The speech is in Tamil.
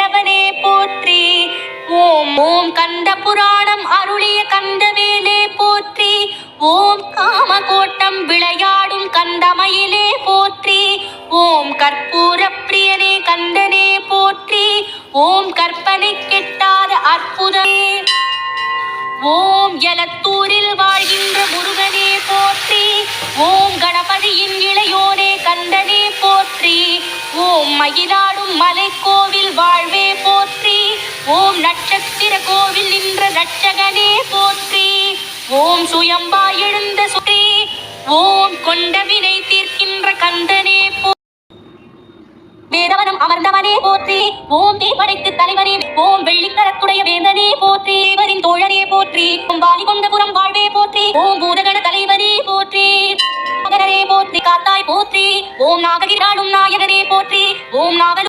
வேலவனே போற்றி. ஓம் ஓம் கந்த புராணம் அருளிய கந்தவேலே போற்றி. ஓம் காமகோட்டம் விளையாடும் கந்தமயிலே போற்றி. ஓம் கற்பூர பிரியனே கந்தனே போற்றி. ஓம் கற்பனை கெட்டாத அற்புதமே. ஓம் எலத்தூரில் வாழ்கின்ற முருகனே போற்றி. ஓம் கணபதியின் இளையோனே கந்தனே போற்றி. ஓம் மயிலாடும் மலைக்கோவில் வாழ்வே போற்றி. ஓம் நட்சத்திர கோவில் நின்ற ரட்சகனே போற்றி. ஓம் சுயம்பா எழுந்த சுற்றி. ஓம் கொண்டவினை தீர்க்கின்ற கந்தனே போற்றி. வேதவனம் அமர்ந்தவனே போற்றி. ஓம் தீபடைத்து தலைவனே. ஓம் வெள்ளிக்கரத்துடைய வேந்தனே போற்றி. தேவரின் தோழனே போற்றி. ஓம் வாலிகொண்டபுரம் வாழ்வே போற்றி. ஓம் பூதகண தலைவனே போற்றி. நாகரே போற்றி. காத்தாய் போற்றி. ஓம் நாககிராடும் நாயகனே போற்றி. ஓம் நாகல்